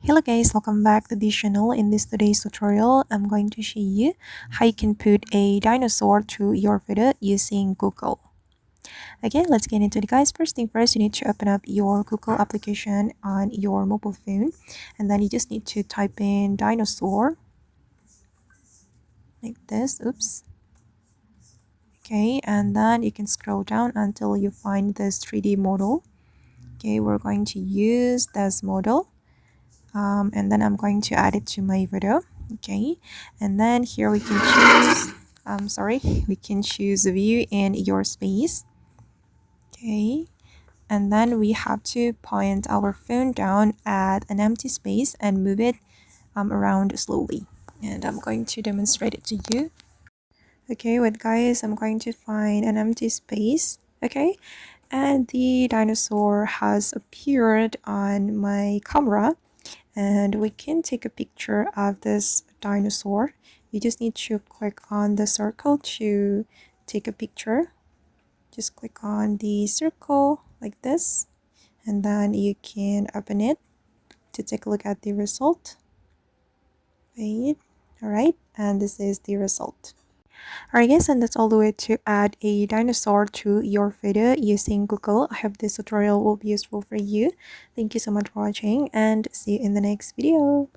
Hello guys, welcome back to this channel. In this today's tutorial, I'm going to show you how you can put a dinosaur to your photo using Google. Okay, let's get into it guys. First thing first, you need to open up your Google application on your mobile phone, and then you just need to type in dinosaur like this. Oops. Okay, and then you can scroll down until you find this 3D model. Okay, we're going to use this model. And then I'm going to add it to my video. Okay, and then here we can choose we can choose view in your space. Okay, and then we have to point our phone down at an empty space and move it around slowly, and I'm going to demonstrate it to you. Okay, wait guys, I'm going to find an empty space. Okay, and the dinosaur has appeared on my camera, and we can take a picture of this dinosaur. You just need to click on the circle to take a picture. Just click on the circle like this, and then you can open it to take a look at the result. Wait, alright, and this is the result. Alright guys, and that's all the way to add a dinosaur to your photo using Google. I hope this tutorial will be useful for you. Thank you so much for watching, and see you in the next video.